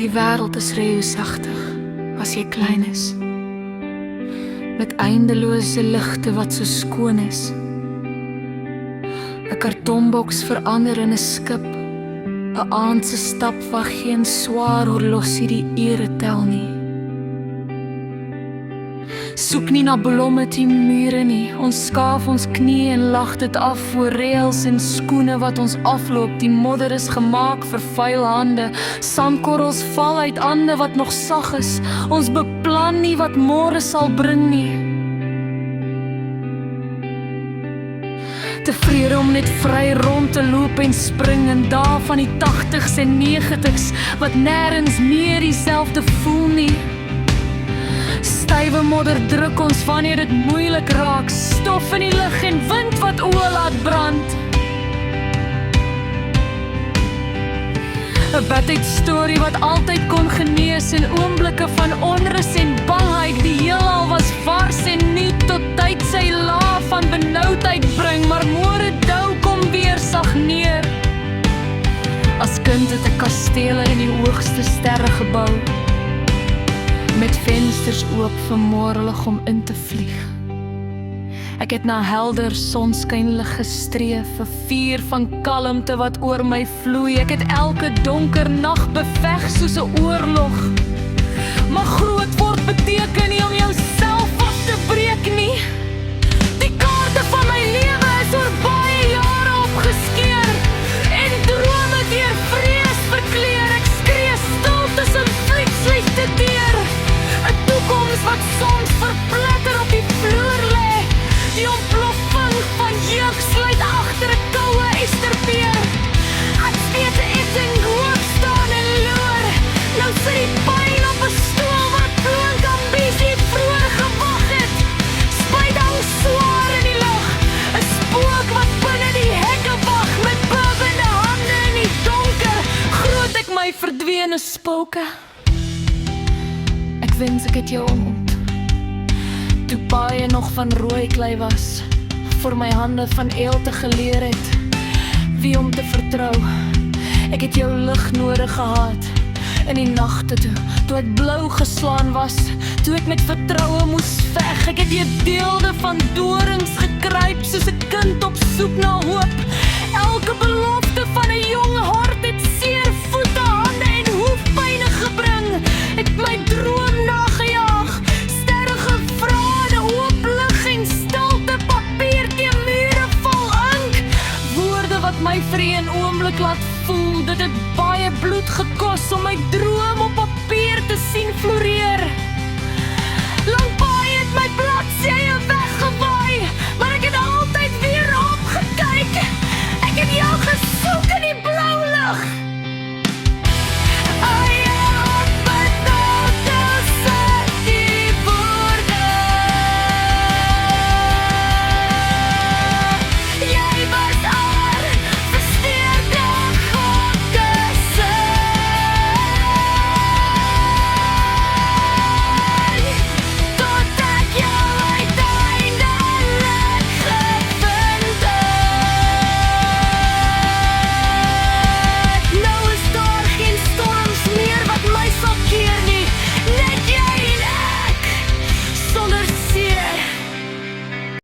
Die wêreld is reusagtig as jy klein is, met eindelose ligte wat so skoon is. 'n Kartonboks verander in 'n skip, 'n aand se stap wat geen swaar horlosie die ure tel nie. Soek nie na blomme teen mure nie, ons skaaf ons knie en lag dit af voor reëls en skoene wat ons afloop. Die modder is gemaak vir vuil hande, sandkorrels val uit ande wat nog sag is. Ons beplan nie wat môre sal bring nie. Tevrede om net vry rond te loop en spring in dae van die 80s en 90s wat nêrens meer dieselfde voel nie. Stywe modder druk ons wanneer dit moeilik raak, stof in die lug en wind wat oë laat brand. 'n bad-uit storie wat altyd kon genees in oomblikke van onrus en bangheid. Die heelal was vars en nuut tot tyd sy laag van benoudheid bring, maar môre dou kom weer sag neer. As kind het ek kastele in die hoogste sterre gebou, met vensters oop vir môrelig om in te vlieg. Ek het na helder sonskynlig gestreef, 'n vuur van kalmte wat oor my vloei. Ek het elke donker nag beveg soos 'n oorlog. Maar groot word beteken nie om jouself af te breek nie. Die kaarte van my lewe is oor baie jare opgeskeer en drome deur vrees verkleur. Ek skree stil tussen flitslichte deur, 'n toekoms wat soms verpletter op die vloer lê. Die ontploffing van jeug sluit agter 'n koue esterpeer. Ek weet ek sing hoog staan en loer. Nou sit die pyn op 'n stoel wat blink ambisie vroeër gewag het. Spuit hou swaar in die lug, 'n spook wat binne die hekke wag. Met bubende hande in die donker groet ek my verdwene spooke. Ek wens ek het jou ontmoet toe paaie nog van rooi klei was, voor my hande van eelte geleer het wie om te vertrou. Ek het jou lig nodig gehad in die nagte toe ek blou geslaan was, toe ek met vertroue moes veg. Ek het jy deelde van dorings gekruip soos 'n kind op soek na hoop. Elke belofte van 'n jong hart het seer voete, hande en hoofpyne gebring. Het my droom nagejaag, sterre gevra, 'n oop lig en stilte, papier teen mure vol ink. Woorde wat my vir een oomblik laat voel, dit het baie bloed gekos om my droom op papier te sien floreer. Lang baie het my